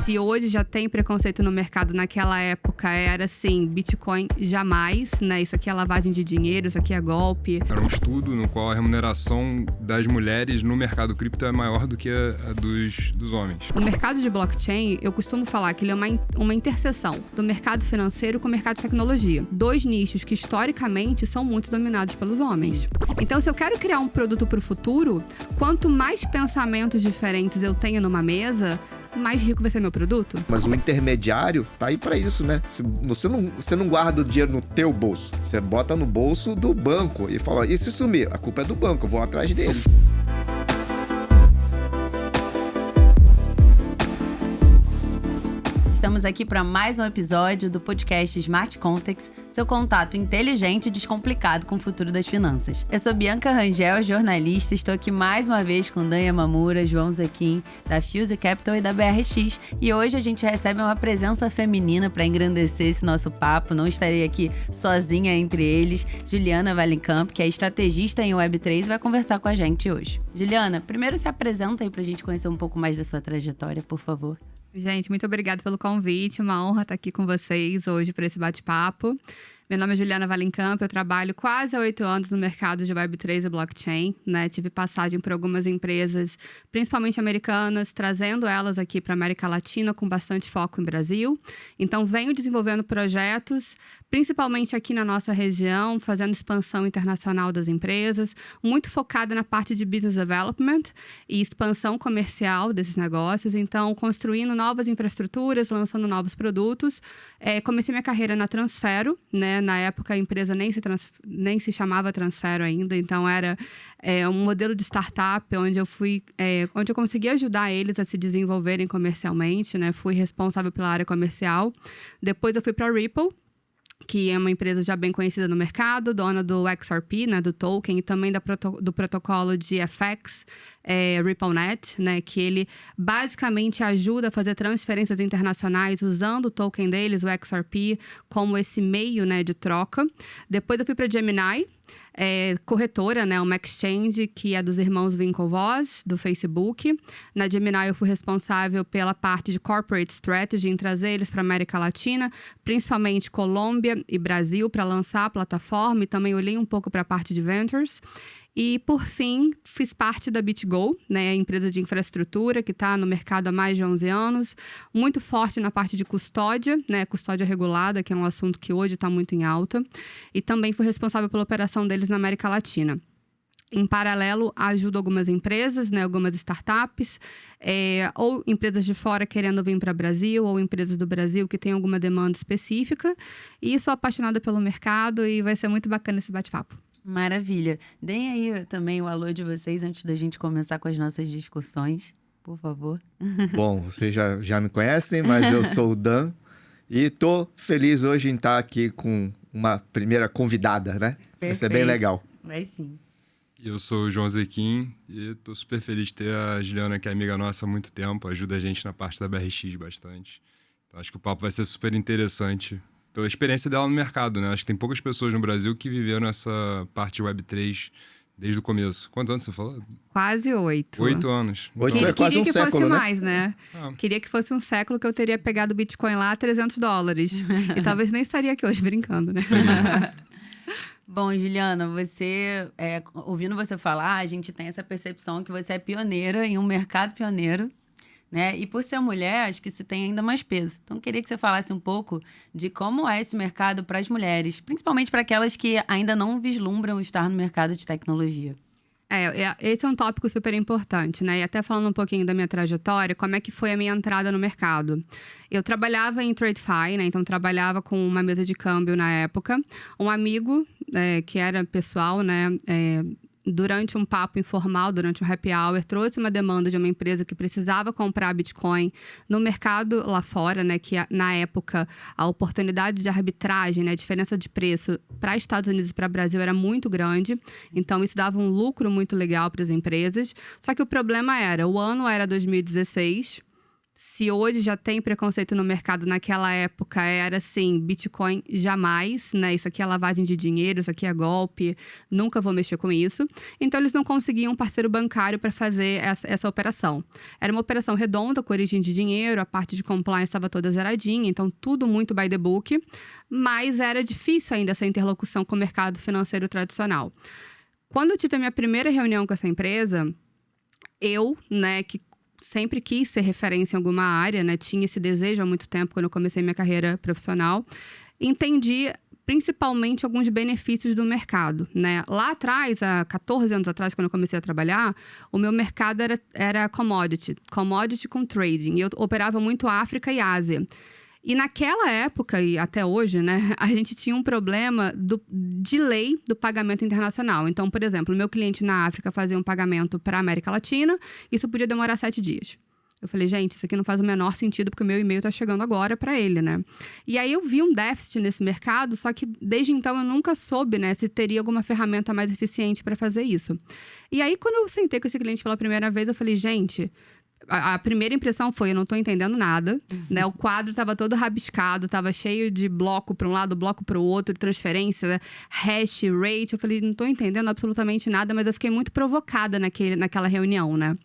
Se hoje já tem preconceito no mercado, naquela época era assim, Bitcoin jamais, né? Isso aqui é lavagem de dinheiro, isso aqui é golpe. Era um estudo no qual a remuneração das mulheres no mercado cripto é maior do que a dos homens. O mercado de blockchain, eu costumo falar que ele é uma interseção do mercado financeiro com o mercado de tecnologia. Dois nichos que historicamente são muito dominados pelos homens. Então, se eu quero criar um produto para o futuro, quanto mais pensamentos diferentes eu tenho numa mesa, mais rico vai ser meu produto. Mas o intermediário tá aí para isso, né? Você não guarda o dinheiro no teu bolso, você bota no bolso do banco e fala, e se sumir? A culpa é do banco, eu vou atrás dele. Estamos aqui para mais um episódio do podcast Smart Context, seu contato inteligente e descomplicado com o futuro das finanças. Eu sou Bianca Rangel, jornalista, estou aqui mais uma vez com Dan Yamamura, João Zequim, da Fuse Capital e da BRX, e hoje a gente recebe uma presença feminina para engrandecer esse nosso papo. Não estarei aqui sozinha entre eles. Juliana Valenkamp, que é estrategista em Web3, vai conversar com a gente hoje. Juliana, primeiro se apresenta aí para a gente conhecer um pouco mais da sua trajetória, por favor. Gente, muito obrigada pelo convite. Uma honra estar aqui com vocês hoje para esse bate-papo. Meu nome é Juliana Valenkamp, eu trabalho quase há 8 anos no mercado de Web3 e blockchain, né? Tive passagem por algumas empresas, principalmente americanas, trazendo elas aqui para a América Latina com bastante foco em Brasil. Então, venho desenvolvendo projetos, principalmente aqui na nossa região, fazendo expansão internacional das empresas, muito focada na parte de business development e expansão comercial desses negócios. Então, construindo novas infraestruturas, lançando novos produtos. Comecei minha carreira na Transfero, né? Na época, a empresa nem se chamava Transfero ainda, então era um modelo de startup onde eu consegui ajudar eles a se desenvolverem comercialmente, né? Fui responsável pela área comercial. Depois eu fui para a Ripple, que é uma empresa já bem conhecida no mercado, dona do XRP, né, do token, e também do protocolo de FX, RippleNet, né, que ele basicamente ajuda a fazer transferências internacionais usando o token deles, o XRP, como esse meio, né, de troca. Depois eu fui para a Gemini, corretora, né, uma exchange que é dos irmãos Winklevoss, do Facebook. Na Gemini eu fui responsável pela parte de corporate strategy, em trazer eles para a América Latina, principalmente Colômbia e Brasil, para lançar a plataforma, e também olhei um pouco para a parte de ventures. E, por fim, fiz parte da BitGo, né, a empresa de infraestrutura que está no mercado há mais de 11 anos, muito forte na parte de custódia, né, custódia regulada, que é um assunto que hoje está muito em alta, e também fui responsável pela operação deles na América Latina. Em paralelo, ajudo algumas empresas, né, algumas startups, ou empresas de fora querendo vir para o Brasil, ou empresas do Brasil que têm alguma demanda específica, e sou apaixonada pelo mercado e vai ser muito bacana esse bate-papo. Maravilha. Deem aí também o alô de vocês antes da gente começar com as nossas discussões, por favor. Bom, vocês já me conhecem, mas eu sou o Dan e tô feliz hoje em estar aqui com uma primeira convidada, né? Perfeito. Vai ser bem legal. Vai sim. Eu sou o João Zequim e tô super feliz de ter a Juliana, que é amiga nossa há muito tempo, ajuda a gente na parte da BRX bastante. Então acho que o papo vai ser super interessante pela experiência dela no mercado, né? Acho que tem poucas pessoas no Brasil que viveram essa parte Web3 desde o começo. Quantos anos você falou? Quase 8. 8 anos. 8 é quase um Queria que século, fosse né? mais, né? Queria que fosse um século que eu teria pegado o Bitcoin lá a $300. E talvez nem estaria aqui hoje brincando, né? Bom, Juliana, ouvindo você falar, a gente tem essa percepção que você é pioneira em um mercado pioneiro, né? E por ser mulher, acho que isso tem ainda mais peso. Então, queria que você falasse um pouco de como é esse mercado para as mulheres, principalmente para aquelas que ainda não vislumbram estar no mercado de tecnologia. Esse é um tópico super importante, né? E até falando um pouquinho da minha trajetória, como é que foi a minha entrada no mercado. Eu trabalhava em TradeFi, né? Então, trabalhava com uma mesa de câmbio na época. Um amigo, que era pessoal, né? Durante um papo informal, durante um happy hour, trouxe uma demanda de uma empresa que precisava comprar Bitcoin no mercado lá fora, né? Que na época a oportunidade de arbitragem, né? A diferença de preço para Estados Unidos e para Brasil era muito grande. Então isso dava um lucro muito legal para as empresas. Só que o problema o ano era 2016. Se hoje já tem preconceito no mercado, naquela época era assim, Bitcoin jamais, né? Isso aqui é lavagem de dinheiro, isso aqui é golpe, nunca vou mexer com isso. Então, eles não conseguiam um parceiro bancário para fazer essa operação. Era uma operação redonda, com origem de dinheiro, a parte de compliance estava toda zeradinha, então tudo muito by the book, mas era difícil ainda essa interlocução com o mercado financeiro tradicional. Quando eu tive a minha primeira reunião com essa empresa, eu, né, que sempre quis ser referência em alguma área, né? Tinha esse desejo há muito tempo, quando eu comecei minha carreira profissional. Entendi principalmente alguns benefícios do mercado, né? Lá atrás, há 14 anos atrás, quando eu comecei a trabalhar, o meu mercado era commodity com trading. E eu operava muito África e Ásia. E naquela época, e até hoje, né, a gente tinha um problema de lei do pagamento internacional. Então, por exemplo, o meu cliente na África fazia um pagamento para a América Latina, isso podia demorar 7 dias. Eu falei, gente, isso aqui não faz o menor sentido, porque o meu e-mail está chegando agora para ele, né? E aí eu vi um déficit nesse mercado, só que desde então eu nunca soube, né, se teria alguma ferramenta mais eficiente para fazer isso. E aí, quando eu sentei com esse cliente pela primeira vez, eu falei, gente... A primeira impressão foi, eu não tô entendendo nada, né? O quadro estava todo rabiscado, estava cheio de bloco para um lado, bloco para o outro, transferência, hash, rate. Eu falei, não tô entendendo absolutamente nada, mas eu fiquei muito provocada naquela reunião, né?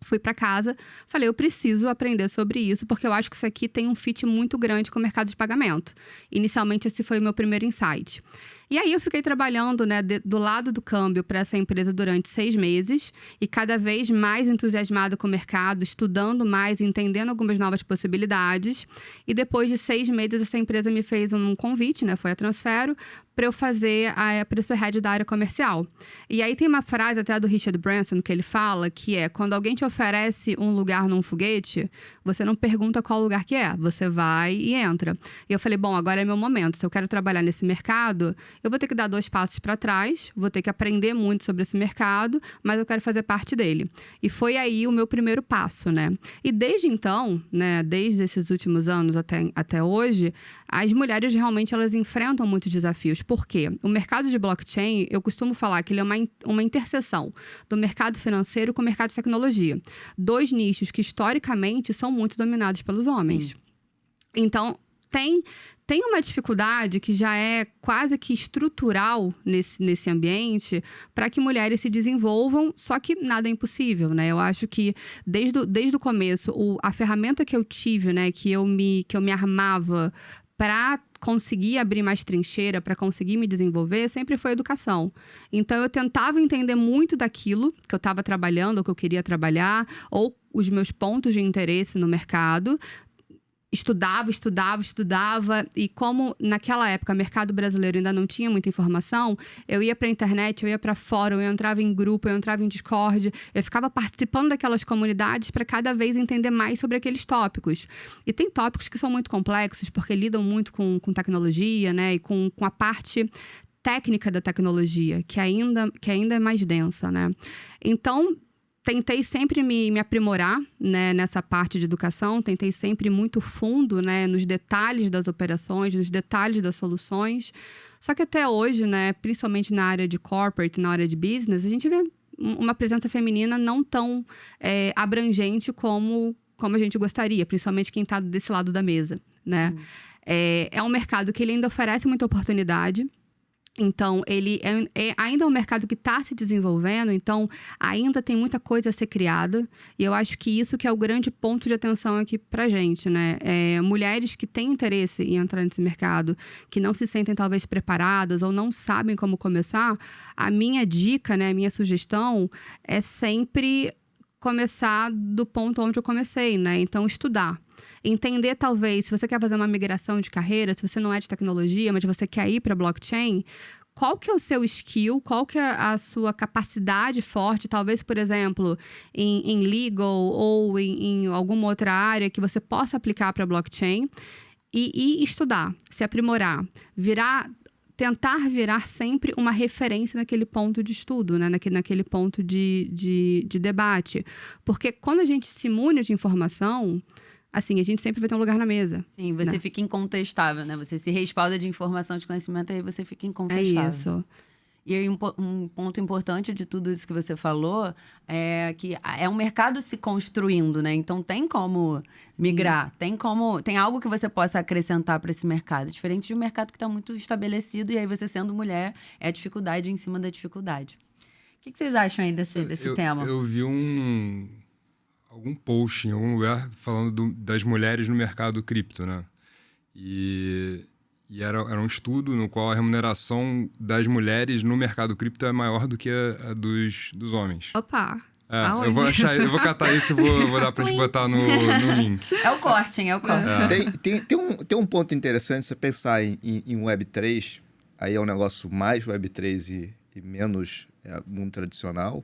Fui para casa, falei, eu preciso aprender sobre isso, porque eu acho que isso aqui tem um fit muito grande com o mercado de pagamento. Inicialmente, esse foi o meu primeiro insight. E aí, eu fiquei trabalhando, né, do lado do câmbio para essa empresa durante 6 meses e cada vez mais entusiasmada com o mercado, estudando mais, entendendo algumas novas possibilidades. E depois de 6 meses, essa empresa me fez um convite, né, foi a Transfero, para eu fazer a preço head da área comercial. E aí tem uma frase até do Richard Branson que ele fala, que é, quando alguém te oferece um lugar num foguete, você não pergunta qual lugar que é, você vai e entra. E eu falei, bom, agora é meu momento, se eu quero trabalhar nesse mercado, eu vou ter que dar 2 passos para trás, vou ter que aprender muito sobre esse mercado, mas eu quero fazer parte dele. E foi aí o meu primeiro passo, né? E desde então, né, desde esses últimos anos até hoje, as mulheres realmente elas enfrentam muitos desafios. Por quê? O mercado de blockchain, eu costumo falar que ele é uma interseção do mercado financeiro com o mercado de tecnologia. 2 nichos que, historicamente, são muito dominados pelos homens. Sim. Então, tem uma dificuldade que já é quase que estrutural nesse ambiente para que mulheres se desenvolvam, só que nada é impossível, né? Eu acho que desde o começo, a ferramenta que eu tive, né, que eu me armava para conseguir abrir mais trincheira, para conseguir me desenvolver, sempre foi educação. Então, eu tentava entender muito daquilo que eu estava trabalhando, ou que eu queria trabalhar, ou os meus pontos de interesse no mercado. Estudava, e como naquela época o mercado brasileiro ainda não tinha muita informação, eu ia para a internet, eu ia para fórum, eu entrava em grupo, eu entrava em Discord, eu ficava participando daquelas comunidades para cada vez entender mais sobre aqueles tópicos. E tem tópicos que são muito complexos, porque lidam muito com tecnologia, né, e com a parte técnica da tecnologia, que ainda é mais densa, né? Então, tentei sempre me aprimorar, né, nessa parte de educação, tentei sempre ir muito fundo, né, nos detalhes das operações, nos detalhes das soluções. Só que até hoje, né, principalmente na área de corporate, na área de business, a gente vê uma presença feminina não tão abrangente como a gente gostaria, principalmente quem está desse lado da mesa, né? É um mercado que ele ainda oferece muita oportunidade. Então, ele ainda é um mercado que está se desenvolvendo, então ainda tem muita coisa a ser criada. E eu acho que isso que é o grande ponto de atenção aqui pra gente, né? Mulheres que têm interesse em entrar nesse mercado, que não se sentem talvez preparadas ou não sabem como começar, a minha dica, né, a minha sugestão é sempre começar do ponto onde eu comecei, né? Então, estudar. Entender, talvez, se você quer fazer uma migração de carreira, se você não é de tecnologia, mas você quer ir para blockchain, qual que é o seu skill, qual que é a sua capacidade forte, talvez, por exemplo, em legal ou em alguma outra área que você possa aplicar para blockchain e estudar, se aprimorar, tentar virar sempre uma referência naquele ponto de estudo, né? naquele ponto de debate. Porque quando a gente se imune de informação, assim, a gente sempre vai ter um lugar na mesa. Sim, você fica incontestável, né? Você se respalda de informação, de conhecimento, aí você fica incontestável. É isso. E aí, um ponto importante de tudo isso que você falou é que é um mercado se construindo, né? Então, tem como migrar, tem algo que você possa acrescentar para esse mercado. Diferente de um mercado que está muito estabelecido e aí você, sendo mulher, é a dificuldade em cima da dificuldade. O que vocês acham aí desse tema? Eu vi algum post em algum lugar falando das mulheres no mercado cripto, né? E era um estudo no qual a remuneração das mulheres no mercado cripto é maior do que a dos homens. Opa! Eu vou catar isso e vou dar pra gente botar no link. É o corte, hein? É o corte. Tem um ponto interessante, você pensar em Web3, aí é um negócio mais Web3 e menos mundo tradicional.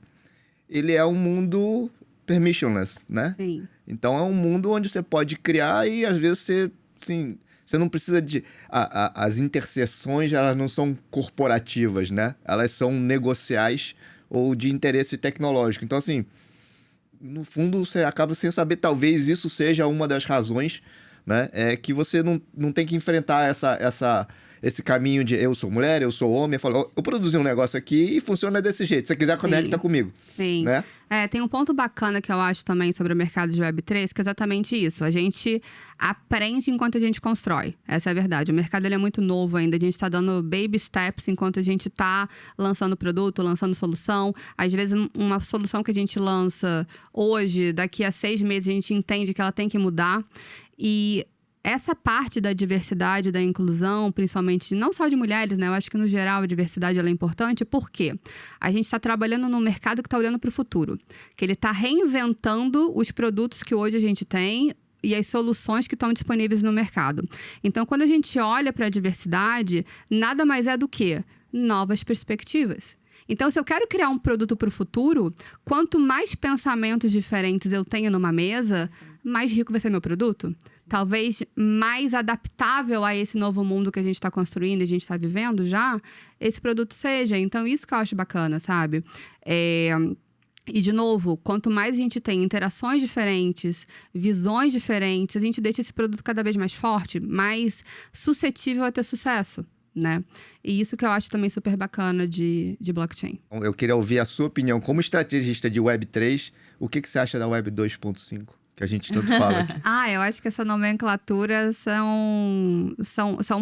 Ele é um mundo permissionless, né? Sim. Então é um mundo onde você pode criar e às vezes você não precisa de... As interseções, elas não são corporativas, né? Elas são negociais ou de interesse tecnológico. Então, assim, no fundo, você acaba sem saber, talvez isso seja uma das razões, né? É que você não tem que enfrentar esse caminho de eu sou mulher, eu sou homem. Eu produzi um negócio aqui e funciona desse jeito. Se você quiser, conecta comigo. Sim. Né? Tem um ponto bacana que eu acho também sobre o mercado de Web3, que é exatamente isso. A gente aprende enquanto a gente constrói. Essa é a verdade. O mercado ele é muito novo ainda. A gente está dando baby steps enquanto a gente está lançando produto, lançando solução. Às vezes, uma solução que a gente lança hoje, daqui a 6 meses, a gente entende que ela tem que mudar. E essa parte da diversidade, da inclusão, principalmente não só de mulheres, né? Eu acho que no geral a diversidade ela é importante, porque a gente está trabalhando num mercado que está olhando para o futuro, que ele está reinventando os produtos que hoje a gente tem e as soluções que estão disponíveis no mercado. Então, quando a gente olha para a diversidade, nada mais é do que novas perspectivas. Então, se eu quero criar um produto para o futuro, quanto mais pensamentos diferentes eu tenho numa mesa, mais rico vai ser meu produto. Talvez mais adaptável a esse novo mundo que a gente está construindo e a gente está vivendo já, esse produto seja. Então, isso que eu acho bacana, sabe? E, de novo, quanto mais a gente tem interações diferentes, visões diferentes, a gente deixa esse produto cada vez mais forte, mais suscetível a ter sucesso, né? E isso que eu acho também super bacana de blockchain. Eu queria ouvir a sua opinião como estrategista de Web3. O que você acha da Web 2.5? Que a gente tanto fala aqui. Eu acho que essa nomenclatura são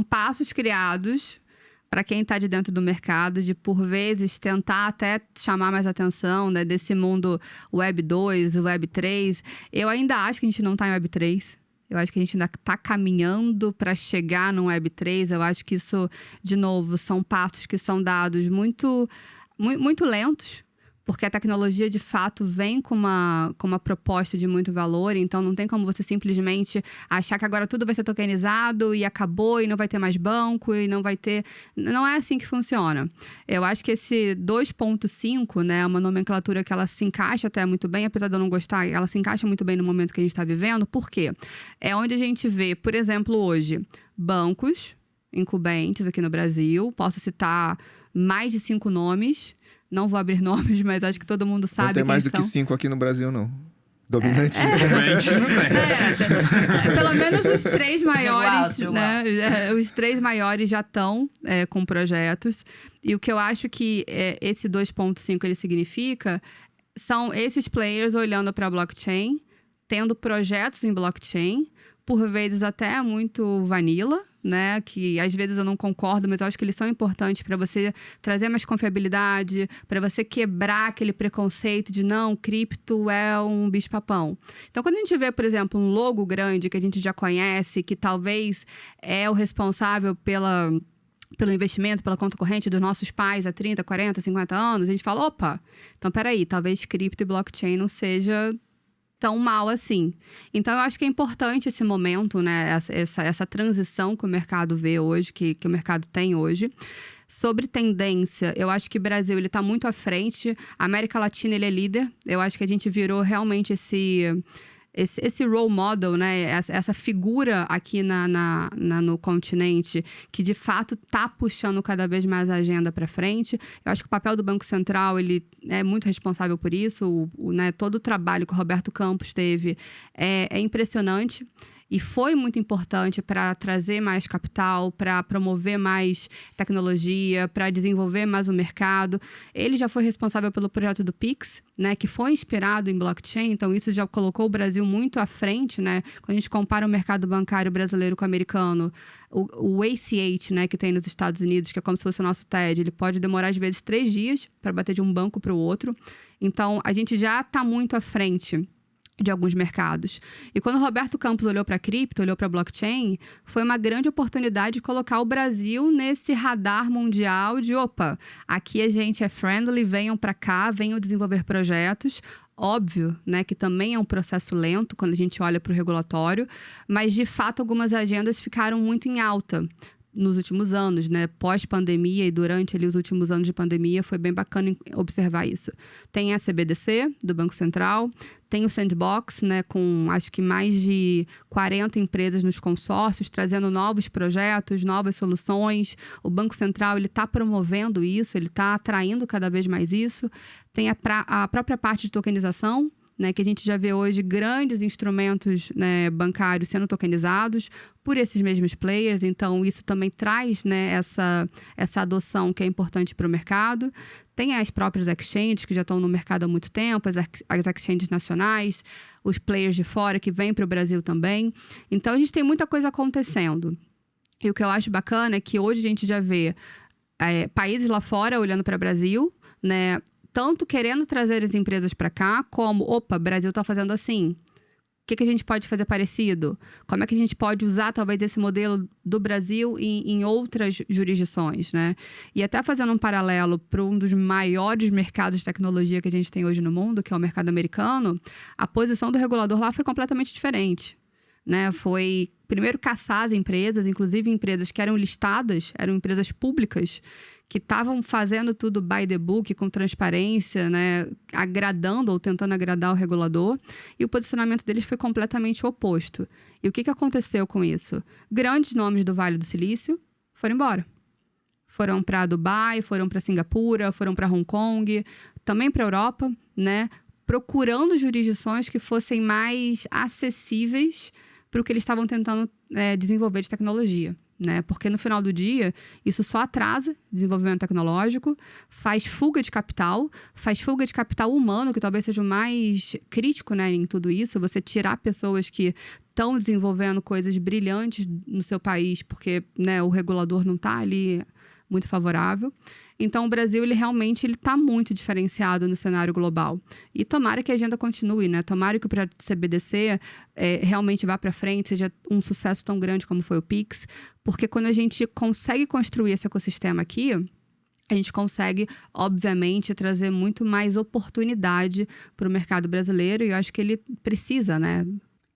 passos criados para quem está de dentro do mercado, de, por vezes, tentar até chamar mais atenção, né, desse mundo Web 2, Web 3. Eu ainda acho que a gente não está em Web 3. Eu acho que a gente ainda está caminhando para chegar no Web 3. Eu acho que isso, de novo, são passos que são dados muito, muito lentos, porque a tecnologia, de fato, vem com uma proposta de muito valor. Então, não tem como você simplesmente achar que agora tudo vai ser tokenizado e acabou, e não vai ter mais banco, e não vai ter... Não é assim que funciona. Eu acho que esse 2.5, né, é uma nomenclatura que ela se encaixa até muito bem, apesar de eu não gostar, ela se encaixa muito bem no momento que a gente está vivendo. Por quê? É onde a gente vê, por exemplo, hoje, bancos incumbentes aqui no Brasil. Posso citar mais de 5 nomes. Não vou abrir nomes, mas acho que todo mundo sabe não tem mais do são. que 5 aqui no Brasil, não. Dominante. Pelo menos os 3 maiores, né? Os 3 maiores já estão com projetos. E o que eu acho que esse 2.5 ele significa são esses players olhando para a blockchain, tendo projetos em blockchain, por vezes até muito vanilla, né? Que às vezes eu não concordo, mas eu acho que eles são importantes para você trazer mais confiabilidade, para você quebrar aquele preconceito de não, cripto é um bicho-papão. Então, quando a gente vê, por exemplo, um logo grande que a gente já conhece, que talvez é o responsável pelo investimento, pela conta corrente dos nossos pais há 30, 40, 50 anos, a gente fala, opa, então peraí, talvez cripto e blockchain não seja tão mal assim. Então, eu acho que é importante esse momento, né? Essa transição que o mercado vê hoje, que o mercado tem hoje. Sobre tendência, eu acho que o Brasil ele está muito à frente. A América Latina ele é líder. Eu acho que a gente virou realmente esse role model, né? Essa figura aqui no continente que, de fato, está puxando cada vez mais a agenda para frente. Eu acho que o papel do Banco Central ele é muito responsável por isso. Né? Todo o trabalho que o Roberto Campos teve é impressionante. e foi muito importante para trazer mais capital, para promover mais tecnologia, para desenvolver mais o mercado. Ele já foi responsável pelo projeto do Pix, né, que foi inspirado em blockchain, então isso já colocou o Brasil muito à frente, né? Quando a gente compara o mercado bancário brasileiro com o americano, o ACH, né, que tem nos Estados Unidos, que é como se fosse o nosso TED, ele pode demorar às vezes 3 dias para bater de um banco para o outro. Então, a gente já está muito à frente de alguns mercados. E quando o Roberto Campos olhou para a cripto, olhou para a blockchain, foi uma grande oportunidade de colocar o Brasil nesse radar mundial de, opa, aqui a gente é friendly, venham para cá, venham desenvolver projetos. Óbvio, né, que também é um processo lento quando a gente olha para o regulatório, mas, de fato, algumas agendas ficaram muito em alta nos últimos anos, né? Pós-pandemia e durante ali os últimos anos de pandemia, foi bem bacana observar isso. Tem a CBDC, do Banco Central, tem o Sandbox, né, com acho que mais de 40 empresas nos consórcios, trazendo novos projetos, novas soluções. O Banco Central está promovendo isso, ele está atraindo cada vez mais isso. Tem a própria parte de tokenização, né, que a gente já vê hoje grandes instrumentos, né, bancários sendo tokenizados por esses mesmos players. Então, isso também traz, né, essa adoção que é importante para o mercado. Tem as próprias exchanges, que já estão no mercado há muito tempo, as exchanges nacionais, os players de fora que vêm para o Brasil também. Então, a gente tem muita coisa acontecendo. E o que eu acho bacana é que hoje a gente já vê países lá fora olhando para o Brasil, né, tanto querendo trazer as empresas para cá, como, opa, o Brasil está fazendo assim. O que a gente pode fazer parecido? Como é que a gente pode usar, talvez, esse modelo do Brasil em outras jurisdições, né? E até fazendo um paralelo para um dos maiores mercados de tecnologia que a gente tem hoje no mundo, que é o mercado americano, a posição do regulador lá foi completamente diferente, né? Foi, primeiro, caçar as empresas, inclusive empresas que eram listadas, eram empresas públicas, que estavam fazendo tudo by the book, com transparência, né, agradando ou tentando agradar o regulador, e o posicionamento deles foi completamente oposto. E o que aconteceu com isso? Grandes nomes do Vale do Silício foram embora. Foram para Dubai, foram para Singapura, foram para Hong Kong, também para a Europa, né, procurando jurisdições que fossem mais acessíveis para o que eles estavam tentando desenvolver de tecnologia, né? Porque no final do dia, isso só atrasa desenvolvimento tecnológico, faz fuga de capital humano, que talvez seja o mais crítico, né, em tudo isso. Você tirar pessoas que estão desenvolvendo coisas brilhantes no seu país, porque, né, o regulador não está ali muito favorável. Então, o Brasil, ele realmente está muito diferenciado no cenário global. E tomara que a agenda continue, né? Tomara que o projeto de CBDC realmente vá para frente, seja um sucesso tão grande como foi o Pix, porque quando a gente consegue construir esse ecossistema aqui, a gente consegue, obviamente, trazer muito mais oportunidade para o mercado brasileiro, e eu acho que ele precisa, né?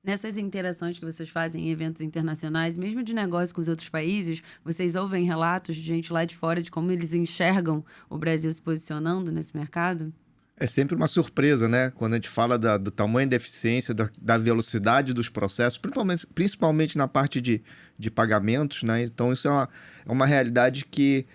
Nessas interações que vocês fazem em eventos internacionais, mesmo de negócio com os outros países, vocês ouvem relatos de gente lá de fora de como eles enxergam o Brasil se posicionando nesse mercado? É sempre uma surpresa, né? Quando a gente fala do tamanho da eficiência, da velocidade dos processos, principalmente na parte de pagamentos, né? Então, isso é uma realidade que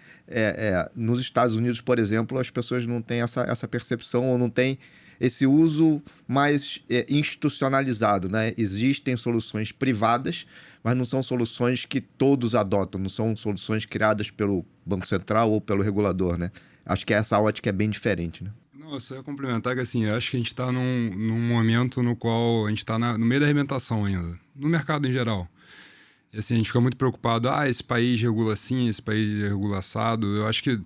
nos Estados Unidos, por exemplo, as pessoas não têm essa percepção ou não têm esse uso mais institucionalizado, né? Existem soluções privadas, mas não são soluções que todos adotam, não são soluções criadas pelo Banco Central ou pelo regulador, né? Acho que essa ótica é bem diferente, né? Não, eu só ia complementar que, assim, eu acho que a gente está num momento no qual a gente está no meio da arrebentação ainda, no mercado em geral. E, assim, a gente fica muito preocupado, esse país regula assim, esse país regula assado. Eu acho que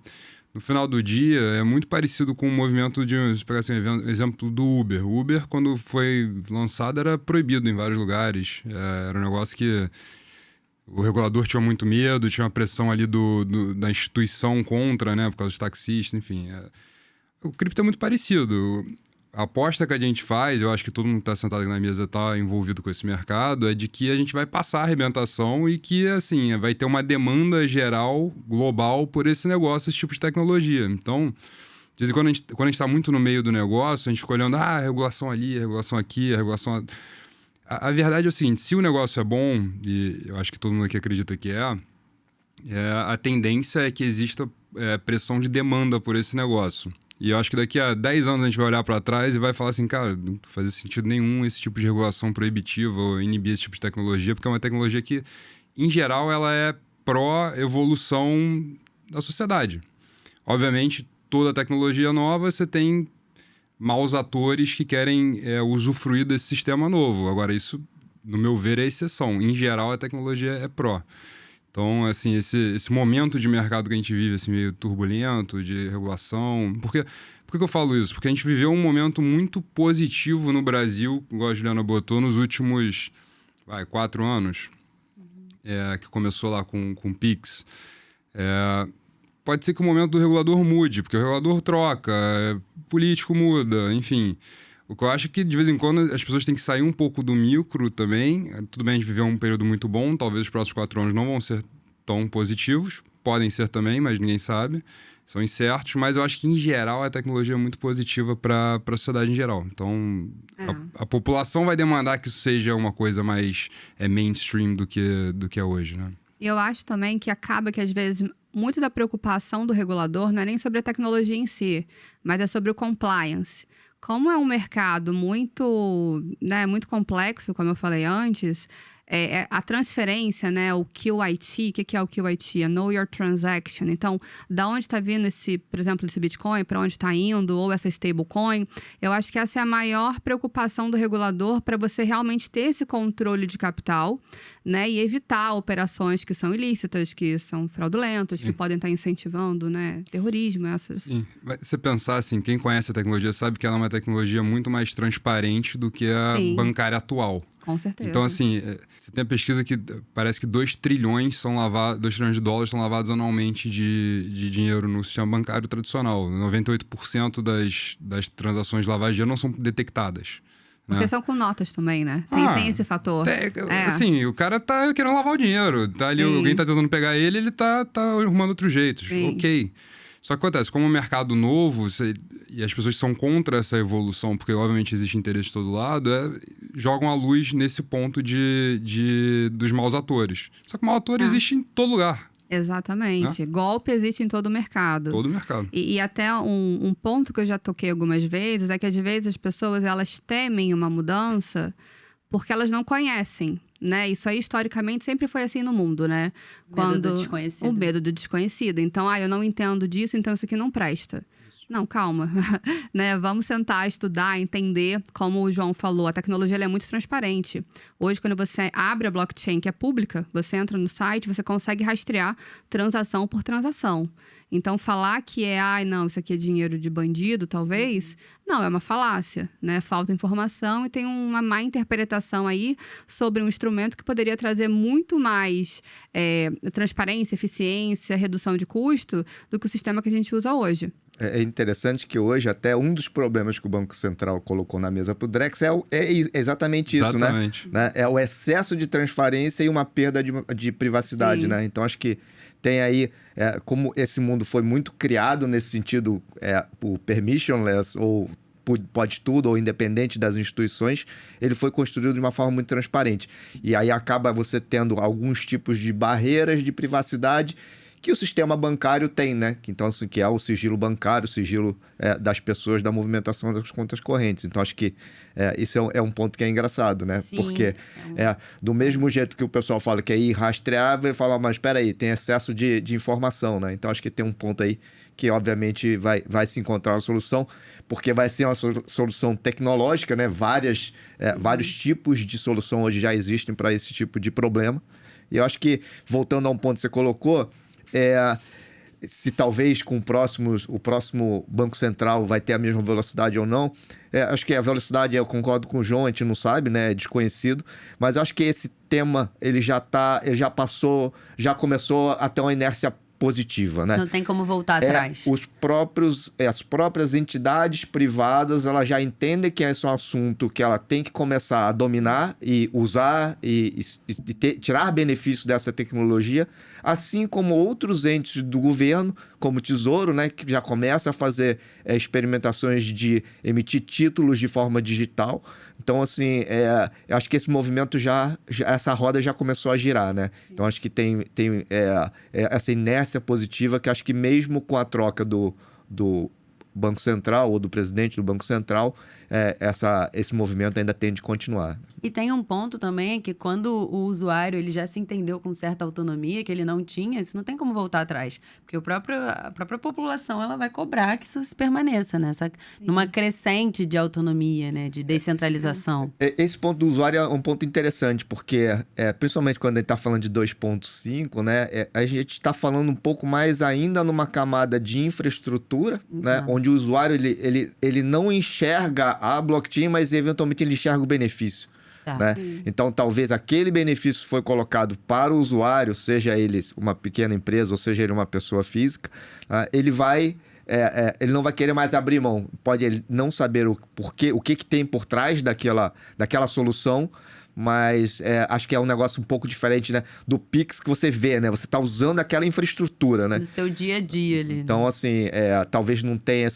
no final do dia, é muito parecido com o movimento de, se pegar assim, exemplo do Uber. O Uber, quando foi lançado, era proibido em vários lugares. Era um negócio que o regulador tinha muito medo, tinha uma pressão ali da instituição contra, né, por causa dos taxistas, enfim. O cripto é muito parecido. A aposta que a gente faz, eu acho que todo mundo que está sentado aqui na mesa está envolvido com esse mercado, é de que a gente vai passar a arrebentação e que, assim, vai ter uma demanda geral, global, por esse negócio, esse tipo de tecnologia. Então, de vez em quando a gente está muito no meio do negócio, a gente fica olhando, regulação ali, regulação aqui, regulação... A verdade é o seguinte, se o negócio é bom, e eu acho que todo mundo aqui acredita que a tendência é que exista pressão de demanda por esse negócio. E eu acho que daqui a 10 anos a gente vai olhar para trás e vai falar assim, cara, não faz sentido nenhum esse tipo de regulação proibitiva ou inibir esse tipo de tecnologia, porque é uma tecnologia que, em geral, ela é pró-evolução da sociedade. Obviamente, toda tecnologia nova, você tem maus atores que querem usufruir desse sistema novo. Agora, isso, no meu ver, é exceção. Em geral, a tecnologia é pró. Então, assim, esse momento de mercado que a gente vive, assim, meio turbulento, de regulação... Por que eu falo isso? Porque a gente viveu um momento muito positivo no Brasil, igual a Juliana botou, nos últimos 4 anos, que começou lá com o Pix. Pode ser que o momento do regulador mude, porque o regulador troca, político muda, enfim... O que eu acho é que, de vez em quando, as pessoas têm que sair um pouco do micro também. Tudo bem, a gente viveu um período muito bom. Talvez os próximos 4 anos não vão ser tão positivos. Podem ser também, mas ninguém sabe. São incertos. Mas eu acho que, em geral, a tecnologia é muito positiva para a sociedade em geral. Então, a população vai demandar que isso seja uma coisa mais mainstream do que é hoje, né? E eu acho também que acaba que, às vezes, muito da preocupação do regulador não é nem sobre a tecnologia em si, mas é sobre o compliance. Como é um mercado muito complexo, como eu falei antes, a transferência, né, o QIT, o que é o QIT? É Know Your Transaction. Então, da onde está vindo por exemplo, esse Bitcoin, para onde está indo, ou essa stablecoin, eu acho que essa é a maior preocupação do regulador para você realmente ter esse controle de capital, né, e evitar operações que são ilícitas, que são fraudulentas, que podem estar incentivando, né, terrorismo, essas... Sim. Você pensar assim, quem conhece a tecnologia sabe que ela é uma tecnologia muito mais transparente do que a bancária atual. Com certeza. Então, assim, você tem a pesquisa que parece que 2 trilhões de dólares são lavados anualmente de dinheiro no sistema bancário tradicional. 98% das transações de lavagem de dinheiro não são detectadas. Porque são com notas também, né? Tem esse fator. Assim, o cara tá querendo lavar o dinheiro. Tá ali, alguém tá tentando pegar ele tá arrumando outros jeitos. Sim. Ok. Só que acontece, como é um mercado novo, e as pessoas que são contra essa evolução, porque obviamente existe interesse de todo lado, jogam a luz nesse ponto dos maus atores. Só que o mau ator existe em todo lugar. Exatamente. Golpe existe em todo o mercado. Todo o mercado. E até um ponto que eu já toquei algumas vezes é que, às vezes, as pessoas elas temem uma mudança porque elas não conhecem. Né? Isso aí, historicamente, sempre foi assim no mundo, né? Medo do desconhecido. O medo do desconhecido. Então, eu não entendo disso, então isso aqui não presta. Não, calma. Né? Vamos sentar, estudar, entender. Como o João falou, a tecnologia ela é muito transparente. Hoje, quando você abre a blockchain, que é pública, você entra no site, você consegue rastrear transação por transação. Então, falar que não, isso aqui é dinheiro de bandido, talvez, não, é uma falácia, né? Falta informação e tem uma má interpretação aí sobre um instrumento que poderia trazer muito mais transparência, eficiência, redução de custo do que o sistema que a gente usa hoje. É interessante que hoje até um dos problemas que o Banco Central colocou na mesa para o Drex é exatamente isso, exatamente. Né? É o excesso de transparência e uma perda de privacidade, né? Então, acho que tem aí, como esse mundo foi muito criado nesse sentido, o permissionless ou pode tudo, ou independente das instituições, ele foi construído de uma forma muito transparente. E aí acaba você tendo alguns tipos de barreiras de privacidade que o sistema bancário tem, né? Então, assim, que é o sigilo bancário, o sigilo das pessoas, da movimentação das contas correntes. Então, acho que isso é um ponto que é engraçado, né? Sim, porque do mesmo jeito que o pessoal fala que é irrastreável, ele fala, mas espera aí, tem excesso de informação, né? Então, acho que tem um ponto aí que, obviamente, vai se encontrar uma solução, porque vai ser uma solução tecnológica, né? Vários tipos de solução hoje já existem para esse tipo de problema. E eu acho que, voltando a um ponto que você colocou, se talvez com o próximo Banco Central vai ter a mesma velocidade ou não, acho que a velocidade, eu concordo com o João, a gente não sabe, né? É desconhecido, mas eu acho que esse tema, ele já começou a ter uma inércia positiva, né? Não tem como voltar atrás. As próprias entidades privadas, elas já entendem que esse é um assunto que ela tem que começar a dominar e usar e tirar benefício dessa tecnologia, assim como outros entes do governo, como o Tesouro, né, que já começa a fazer experimentações de emitir títulos de forma digital. Então, assim, eu acho que esse movimento essa roda já começou a girar, né? Então, acho que tem essa inércia positiva que acho que mesmo com a troca do Banco Central ou do presidente do Banco Central, esse movimento ainda tende a continuar. E tem um ponto também que quando o usuário ele já se entendeu com certa autonomia que ele não tinha, isso não tem como voltar atrás. Porque a própria população ela vai cobrar que isso permaneça, né? Numa crescente de autonomia, né? De descentralização. Esse ponto do usuário é um ponto interessante, porque principalmente quando a gente está falando de 2.5, né? A gente está falando um pouco mais ainda numa camada de infraestrutura, né? Onde o usuário ele não enxerga a blockchain, mas eventualmente ele enxerga o benefício. Né? Então, talvez aquele benefício foi colocado para o usuário, seja ele uma pequena empresa ou seja ele uma pessoa física, ele não vai querer mais abrir mão. Pode ele não saber o que tem por trás daquela solução, mas acho que é um negócio um pouco diferente, né, do Pix que você vê, né? Você está usando aquela infraestrutura, né? No seu dia a dia ali. Então, assim, talvez não tenha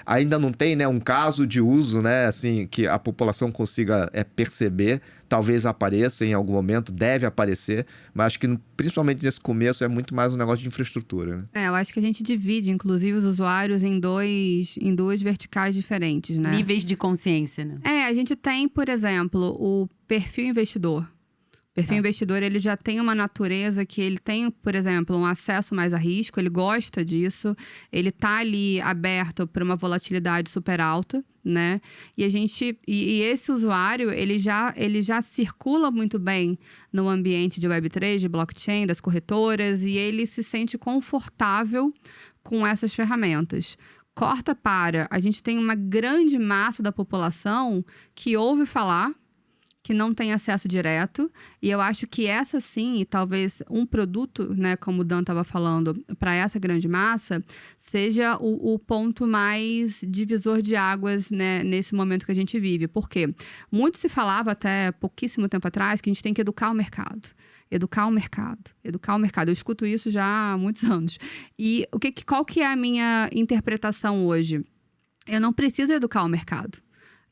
ainda não tem, né, um caso de uso, né, assim, que a população consiga perceber. Talvez apareça em algum momento, deve aparecer, mas acho que principalmente nesse começo é muito mais um negócio de infraestrutura, né? Eu acho que a gente divide, inclusive, os usuários em duas verticais diferentes, né? Níveis de consciência, né? A gente tem, por exemplo, o perfil investidor. O perfil investidor, ele já tem uma natureza que ele tem, por exemplo, um acesso mais a risco, ele gosta disso, ele tá ali aberto para uma volatilidade super alta, né? E esse usuário, ele já circula muito bem no ambiente de Web3, de blockchain, das corretoras, e ele se sente confortável com essas ferramentas. A gente tem uma grande massa da população que ouve falar, que não tem acesso direto, e eu acho que essa sim, e talvez um produto, né, como o Dan estava falando, para essa grande massa, seja o ponto mais divisor de águas, né, nesse momento que a gente vive. Por quê? Muito se falava até pouquíssimo tempo atrás que a gente tem que educar o mercado. Educar o mercado. Eu escuto isso já há muitos anos. E qual que é a minha interpretação hoje? Eu não preciso educar o mercado.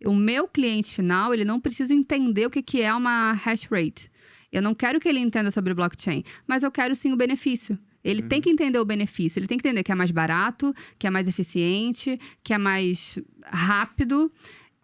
O meu cliente final, ele não precisa entender o que é uma hash rate. Eu não quero que ele entenda sobre blockchain, mas eu quero sim o benefício. Ele tem que entender o benefício, ele tem que entender que é mais barato, que é mais eficiente, que é mais rápido.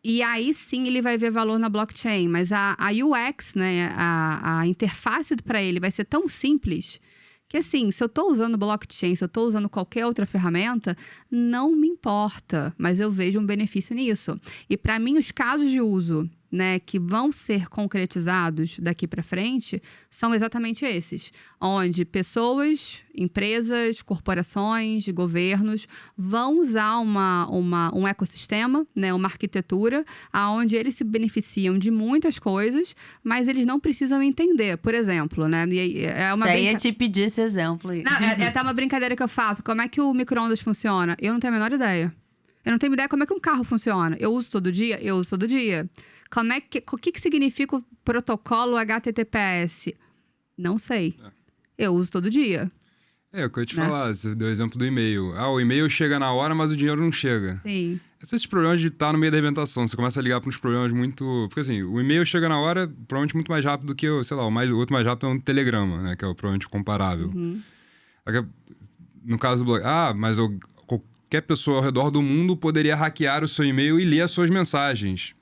E aí sim ele vai ver valor na blockchain. Mas a UX, né, a interface para ele vai ser tão simples que assim, se eu estou usando blockchain, se eu estou usando qualquer outra ferramenta, não me importa, mas eu vejo um benefício nisso. E para mim, os casos de uso, né, que vão ser concretizados daqui para frente são exatamente esses, onde pessoas, empresas, corporações, governos vão usar um ecossistema, né, uma arquitetura, onde eles se beneficiam de muitas coisas, mas eles não precisam entender. Por exemplo, né? Ia te pedir esse exemplo aí. Não, é até uma brincadeira que eu faço. Como é que o micro-ondas funciona? Eu não tenho a menor ideia. Eu não tenho ideia como é que um carro funciona. Eu uso todo dia? Eu uso todo dia. O que significa o protocolo HTTPS? Não sei. Eu uso todo dia. O que eu ia te falar, você deu o exemplo do e-mail. O e-mail chega na hora, mas o dinheiro não chega. Sim. Esses problemas de estar no meio da inventação, você começa a ligar para uns problemas muito... Porque assim, o e-mail chega na hora, provavelmente muito mais rápido do que, o outro mais rápido é um telegrama, né? Que é provavelmente comparável. No caso do mas qualquer pessoa ao redor do mundo poderia hackear o seu e-mail e ler as suas mensagens.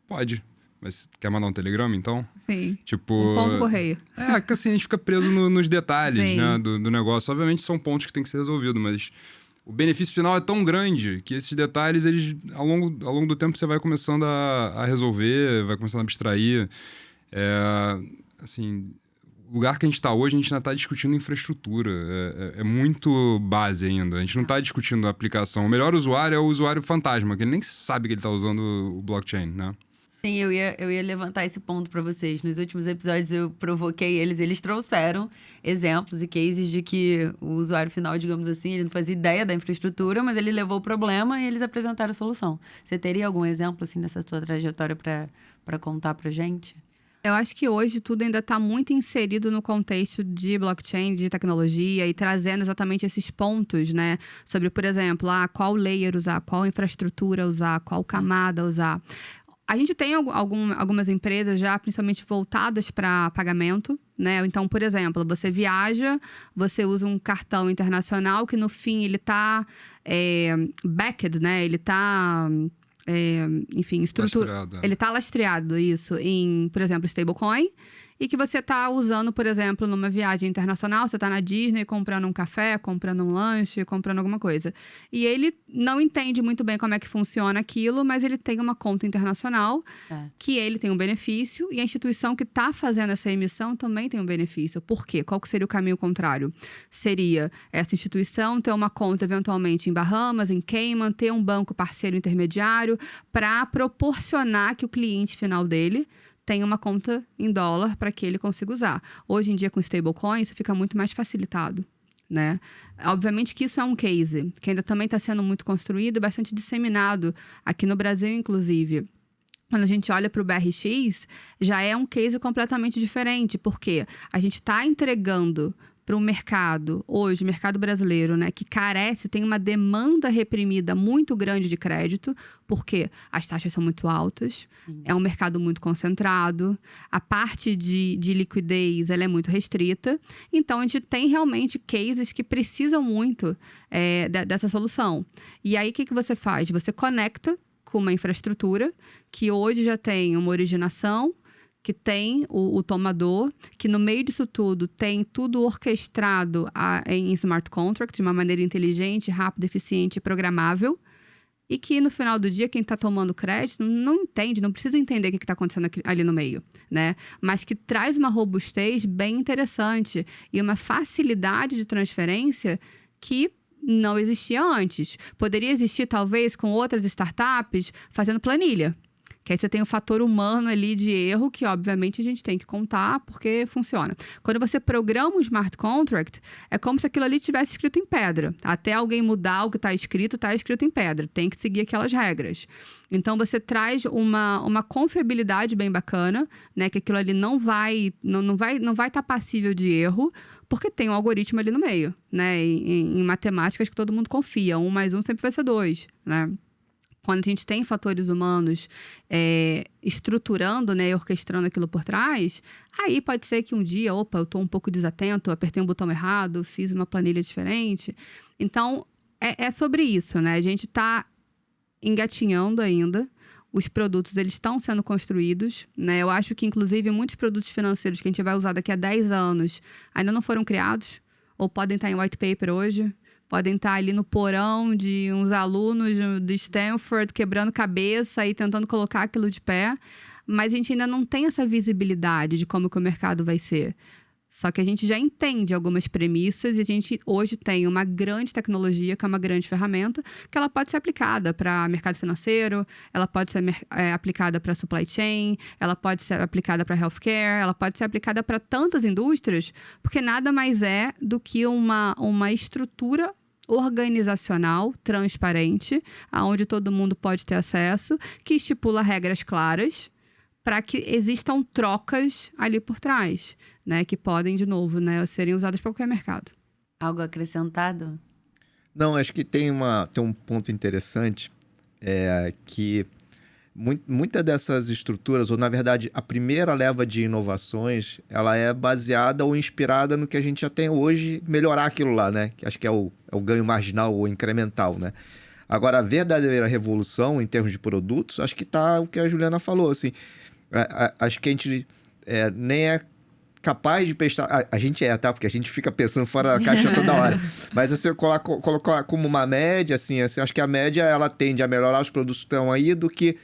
Pode. Mas quer mandar um telegrama, então? Sim. Tipo... Um pão no correio. Que assim, a gente fica preso nos detalhes, né, do negócio. Obviamente são pontos que tem que ser resolvidos, mas o benefício final é tão grande que esses detalhes, eles, ao longo do tempo, você vai começando a resolver, vai começando a abstrair. Assim, o lugar que a gente está hoje, a gente ainda está discutindo infraestrutura. É muito base ainda. A gente não está discutindo a aplicação. O melhor usuário é o usuário fantasma, que ele nem sabe que ele está usando o blockchain, né? Sim, eu ia levantar esse ponto para vocês. Nos últimos episódios eu provoquei eles trouxeram exemplos e cases de que o usuário final, digamos assim, ele não fazia ideia da infraestrutura, mas ele levou o problema e eles apresentaram a solução. Você teria algum exemplo assim nessa sua trajetória para contar pra gente? Eu acho que hoje tudo ainda está muito inserido no contexto de blockchain, de tecnologia e trazendo exatamente esses pontos, né? Sobre, por exemplo, qual layer usar, qual infraestrutura usar, qual camada usar. A gente tem algumas empresas já, principalmente voltadas para pagamento, né? Então, por exemplo, você viaja, você usa um cartão internacional que no fim ele está backed, né? Ele está, enfim, Lastreado, ele está lastreado, isso, em, por exemplo, stablecoin. E que você está usando, por exemplo, numa viagem internacional, você está na Disney comprando um café, comprando um lanche, comprando alguma coisa. E ele não entende muito bem como é que funciona aquilo, mas ele tem uma conta internacional que ele tem um benefício e a instituição que está fazendo essa emissão também tem um benefício. Por quê? Qual que seria o caminho contrário? Seria essa instituição ter uma conta eventualmente em Bahamas, em Cayman, ter um banco parceiro intermediário para proporcionar que o cliente final dele tem uma conta em dólar para que ele consiga usar. Hoje em dia, com stablecoin, isso fica muito mais facilitado, né? Obviamente que isso é um case que ainda também está sendo muito construído e bastante disseminado aqui no Brasil, inclusive. Quando a gente olha para o BRX, já é um case completamente diferente, porque a gente está entregando para o mercado, hoje, o mercado brasileiro, né, que carece, tem uma demanda reprimida muito grande de crédito, porque as taxas são muito altas, é um mercado muito concentrado, a parte de liquidez ela é muito restrita, então a gente tem realmente cases que precisam muito dessa solução. E aí, o que você faz? Você conecta com uma infraestrutura que hoje já tem uma originação, que tem o tomador, que no meio disso tudo tem tudo orquestrado em smart contract, de uma maneira inteligente, rápida, eficiente e programável, e que no final do dia quem está tomando crédito não entende, não precisa entender o que está acontecendo ali no meio, né? Mas que traz uma robustez bem interessante e uma facilidade de transferência que não existia antes. Poderia existir, talvez, com outras startups fazendo planilha. Que aí você tem o fator humano ali de erro, que obviamente a gente tem que contar, porque funciona. Quando você programa um smart contract, é como se aquilo ali tivesse escrito em pedra. Até alguém mudar o que está escrito em pedra. Tem que seguir aquelas regras. Então, você traz uma confiabilidade bem bacana, né? Que aquilo ali não vai estar passível de erro, porque tem um algoritmo ali no meio, né? Em matemáticas que todo mundo confia. 1 mais 1 sempre vai ser 2, né? Quando a gente tem fatores humanos estruturando, né, orquestrando aquilo por trás, aí pode ser que um dia, eu estou um pouco desatento, apertei um botão errado, fiz uma planilha diferente. Então, é sobre isso, né? A gente está engatinhando ainda. Os produtos, eles estão sendo construídos, né? Eu acho que, inclusive, muitos produtos financeiros que a gente vai usar daqui a 10 anos ainda não foram criados, ou podem estar em white paper hoje. Podem estar ali no porão de uns alunos de Stanford quebrando cabeça e tentando colocar aquilo de pé. Mas a gente ainda não tem essa visibilidade de como que o mercado vai ser. Só que a gente já entende algumas premissas e a gente hoje tem uma grande tecnologia, que é uma grande ferramenta, que ela pode ser aplicada para mercado financeiro, ela pode ser aplicada para supply chain, ela pode ser aplicada para healthcare, ela pode ser aplicada para tantas indústrias, porque nada mais é do que uma estrutura organizacional, transparente, aonde todo mundo pode ter acesso, que estipula regras claras para que existam trocas ali por trás, né? Que podem, de novo, né, serem usadas para qualquer mercado. Algo acrescentado? Não, acho que tem um ponto interessante, que muitas dessas estruturas, ou na verdade a primeira leva de inovações, ela é baseada ou inspirada no que a gente já tem hoje, melhorar aquilo lá, né? Que acho que é o ganho marginal ou incremental, né? Agora, a verdadeira revolução em termos de produtos, acho que tá o que a Juliana falou, assim, acho que a gente nem é capaz de prestar... A gente tá? Porque a gente fica pensando fora da caixa toda hora. Mas se eu colocar como uma média, assim, acho que a média, ela tende a melhorar os produtos que estão aí do que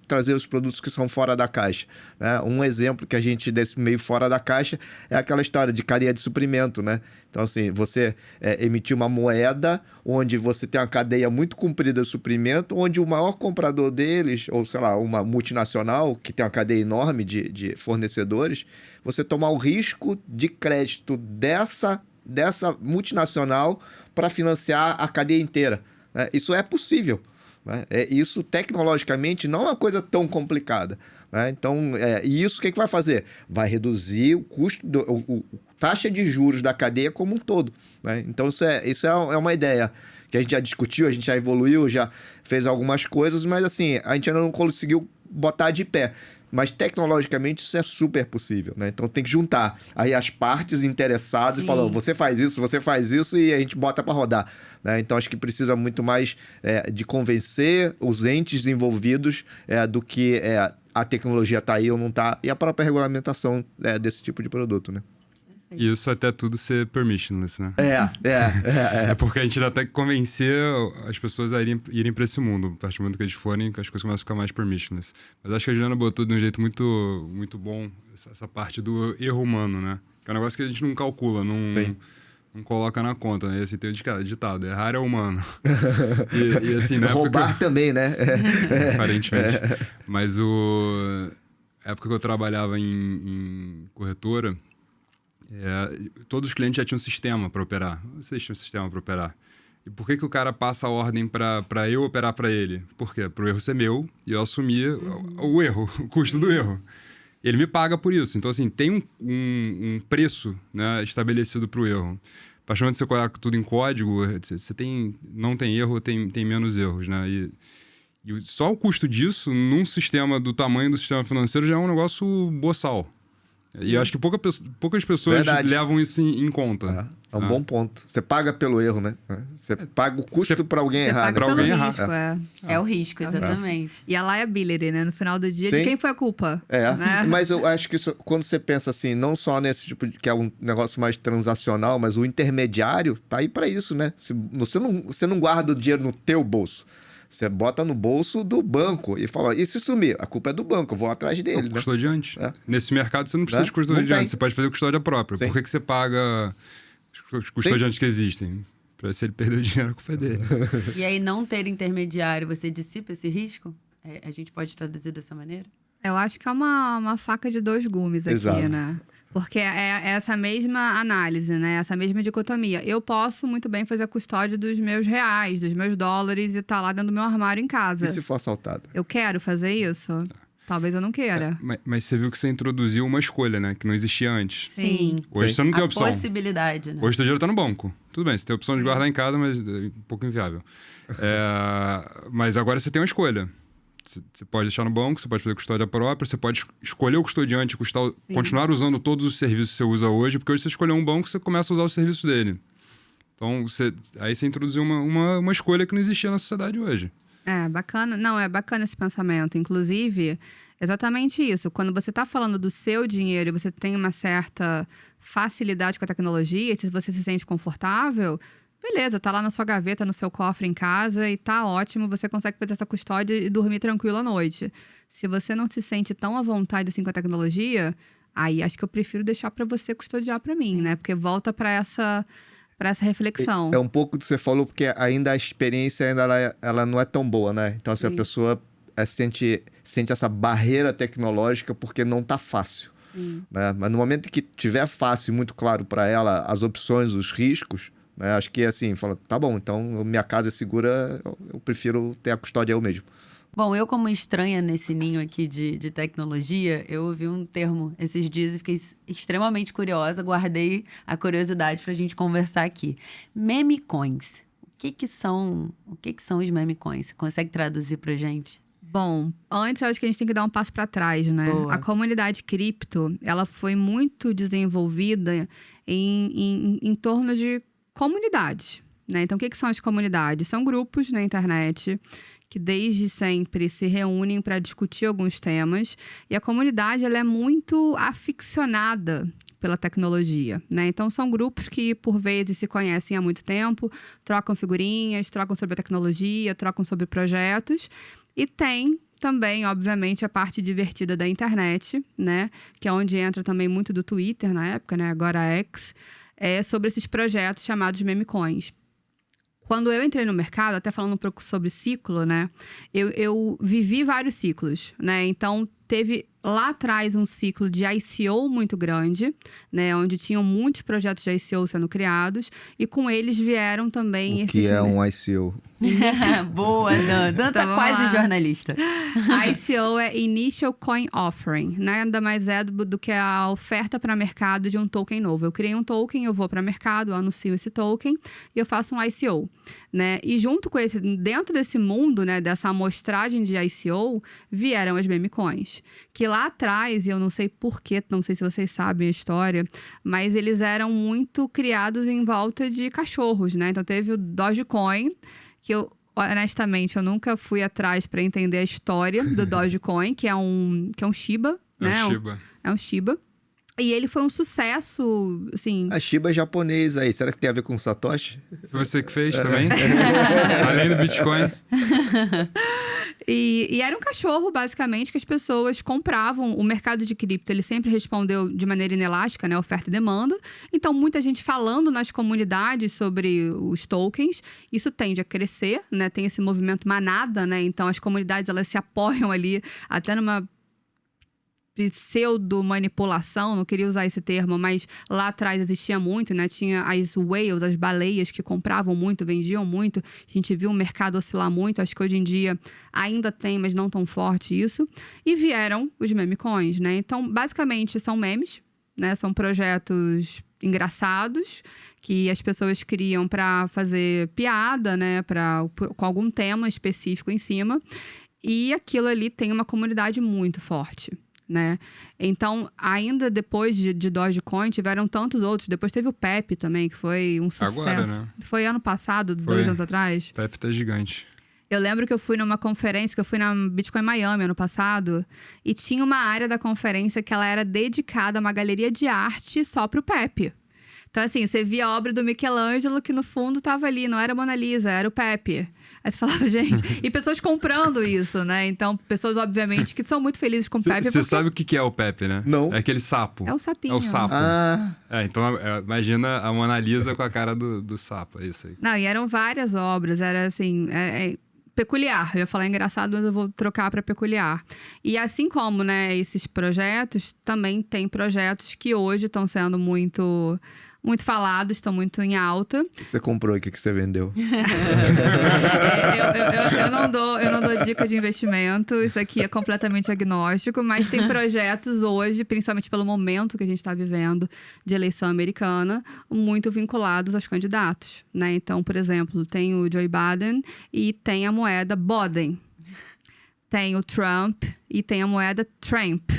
trazer os produtos que são fora da caixa, né? Um exemplo que a gente, desse meio fora da caixa, é aquela história de cadeia de suprimento, né? Então, assim, você emitir uma moeda onde você tem uma cadeia muito comprida de suprimento, onde o maior comprador deles, ou sei lá, uma multinacional que tem uma cadeia enorme de fornecedores, você tomar o risco de crédito dessa multinacional para financiar a cadeia inteira, né? Isso é possível, Né? Isso, tecnologicamente, não é uma coisa tão complicada. Né? Então, e isso o que vai fazer? Vai reduzir o custo, taxa de juros da cadeia como um todo. Né? Então, isso é uma ideia que a gente já discutiu, a gente já evoluiu, já fez algumas coisas, mas assim, a gente ainda não conseguiu botar de pé. Mas tecnologicamente isso é super possível, né? Então tem que juntar aí as partes interessadas e falar, você faz isso e a gente bota para rodar. Né? Então acho que precisa muito mais de convencer os entes envolvidos do que a tecnologia tá aí ou não tá, e a própria regulamentação desse tipo de produto, né? E isso até tudo ser permissionless, né? É porque a gente ainda tem que convencer as pessoas a irem para esse mundo. A partir do momento que eles forem, que as coisas começam a ficar mais permissionless. Mas acho que a Juliana botou de um jeito muito, muito bom essa parte do erro humano, né? Que é um negócio que a gente não calcula, não coloca na conta, né? E assim, tem o ditado, errar é humano. e assim, na roubar também, né? Aparentemente. Mas a época que eu trabalhava em corretora, todos os clientes já tinham um sistema para operar. Vocês tinham um sistema para operar. E por que o cara passa a ordem para eu operar para ele? Por quê? Para o erro ser meu e eu assumir o erro, o custo do erro. Ele me paga por isso. Então, assim, tem um preço, né, estabelecido para o erro. A partir do momento que você coloca tudo em código, você não tem erro, tem menos erros, né? E só o custo disso, num sistema do tamanho do sistema financeiro, já é um negócio boçal. E eu acho que poucas pessoas levam isso em conta. É um bom ponto. Você paga pelo erro, né? Você paga o custo para alguém errar. Você paga né? pelo risco, É o risco, exatamente. E a liability, né? No final do dia, de quem foi a culpa? Né? Mas eu acho que isso, quando você pensa assim, não só nesse tipo de que é um negócio mais transacional, mas o intermediário tá aí para isso, né? Você não guarda o dinheiro no teu bolso. Você bota no bolso do banco e fala, e se sumir? A culpa é do banco, eu vou atrás dele. Custodiante. Nesse mercado você não precisa de custodiante, você pode fazer custódia própria. Sim. Por que você paga os custodiantes que existem? Se ele perder o dinheiro, a culpa é dele. E aí, não ter intermediário, você dissipa esse risco? A gente pode traduzir dessa maneira? Eu acho que é uma faca de dois gumes aqui, Exato. né? Porque é essa mesma análise, né? Essa mesma dicotomia. Eu posso muito bem fazer a custódia dos meus reais, dos meus dólares e tá lá dentro do meu armário em casa. E se for assaltado? Eu quero fazer isso? Talvez eu não queira. Mas você viu que você introduziu uma escolha, né? Que não existia antes. Sim. Hoje você não tem opção. A possibilidade, né? Hoje o teu dinheiro tá no banco. Tudo bem, você tem a opção de guardar em casa, mas é um pouco inviável. Mas agora você tem uma escolha. Você pode deixar no banco, você pode fazer custódia própria, você pode escolher o custodiante e continuar usando todos os serviços que você usa hoje, porque hoje você escolheu um banco, você começa a usar o serviço dele. Então, aí você introduziu uma escolha que não existia na sociedade hoje. Bacana. Não, é bacana esse pensamento. Inclusive, exatamente isso. Quando você está falando do seu dinheiro e você tem uma certa facilidade com a tecnologia, se você se sente confortável, beleza, tá lá na sua gaveta, no seu cofre em casa e tá ótimo, você consegue fazer essa custódia e dormir tranquilo à noite. Se você não se sente tão à vontade assim com a tecnologia, aí acho que eu prefiro deixar para você custodiar para mim, né? Porque volta para essa reflexão. É um pouco do que você falou, porque ainda a experiência ela não é tão boa, né? Então, assim, a pessoa sente essa barreira tecnológica porque não tá fácil. Né? Mas no momento que tiver fácil e muito claro para ela as opções, os riscos, né? Acho que assim, fala, tá bom, então minha casa é segura, eu prefiro ter a custódia eu mesmo. Bom, eu como estranha nesse ninho aqui de tecnologia, eu ouvi um termo esses dias e fiquei extremamente curiosa, guardei a curiosidade pra gente conversar aqui. Meme coins. O que são os meme coins? Você consegue traduzir pra gente? Bom, antes eu acho que a gente tem que dar um passo para trás, né? Boa. A comunidade cripto, ela foi muito desenvolvida em torno de comunidades, né? Então, o que são as comunidades? São grupos na internet que desde sempre se reúnem para discutir alguns temas. E a comunidade, ela é muito aficionada pela tecnologia, né? Então, são grupos que, por vezes, se conhecem há muito tempo, trocam figurinhas, trocam sobre a tecnologia, trocam sobre projetos. E tem também, obviamente, a parte divertida da internet, né? Que é onde entra também muito do Twitter na época, né? Agora X, sobre esses projetos chamados meme coins. Quando eu entrei no mercado, até falando um pouco sobre ciclo, né? Eu vivi vários ciclos, né? Então, teve lá atrás um ciclo de ICO muito grande, né, onde tinham muitos projetos de ICO sendo criados, e com eles vieram também O que é um ICO? Boa, Dan. Dan tá Então, vamos quase lá. jornalista. ICO é Initial Coin Offering, nada mais é do que a oferta para mercado de um token novo. Eu criei um token, eu vou para mercado, eu anuncio esse token e eu faço um ICO, né? E junto com dentro desse mundo, né, dessa amostragem de ICO, vieram as meme coins, que lá atrás, e eu não sei porquê, não sei se vocês sabem a história, mas eles eram muito criados em volta de cachorros, né? Então teve o Dogecoin, que eu honestamente, eu nunca fui atrás para entender a história do Dogecoin, que é um Shiba, né? É o Shiba. É um Shiba. E ele foi um sucesso, assim... A Shiba é japonês aí. Será que tem a ver com Satoshi? Foi você que fez também? Além do Bitcoin? E era um cachorro, basicamente, que as pessoas compravam. O mercado de cripto, ele sempre respondeu de maneira inelástica, né? Oferta e demanda. Então, muita gente falando nas comunidades sobre os tokens. Isso tende a crescer, né? Tem esse movimento manada, né? Então, as comunidades, elas se apoiam ali até numa pseudo-manipulação, não queria usar esse termo, mas lá atrás existia muito, né? Tinha as whales, as baleias que compravam muito, vendiam muito. A gente viu o mercado oscilar muito. Acho que hoje em dia ainda tem, mas não tão forte isso. E vieram os meme coins, né? Então, basicamente, são memes, né? São projetos engraçados que as pessoas criam para fazer piada, né? Com algum tema específico em cima. E aquilo ali tem uma comunidade muito forte, né? Então, ainda depois de Dogecoin, tiveram tantos outros. Depois teve o Pepe também, que foi um sucesso. Agora, né? Foi ano passado, Foi. 2 anos atrás. Pepe tá gigante. Eu lembro que eu fui numa conferência, que eu fui na Bitcoin Miami ano passado, e tinha uma área da conferência que ela era dedicada a uma galeria de arte só pro Pepe. Então, assim, você via a obra do Michelangelo, que no fundo tava ali, não era Mona Lisa, era o Pepe. Aí você falava, gente... E pessoas comprando isso, né? Então, pessoas, obviamente, que são muito felizes com o Pepe. Você sabe o que é o Pepe, né? Não. É aquele sapo. É o sapinho. É o sapo. Ah, Então, imagina a Mona Lisa com a cara do sapo. É isso aí. Não, e eram várias obras, era assim... peculiar, eu ia falar engraçado, mas eu vou trocar para peculiar. E assim como, né, esses projetos, também tem projetos que hoje estão sendo muito falados, estão muito em alta. o que você comprou e o que você vendeu? Eu não dou dica de investimento, isso aqui é completamente agnóstico, mas tem projetos hoje, principalmente pelo momento que a gente está vivendo de eleição americana, muito vinculados aos candidatos, né? Então, por exemplo, tem o Joe Biden e tem a moeda Boden. Tem o Trump e tem a moeda Trump.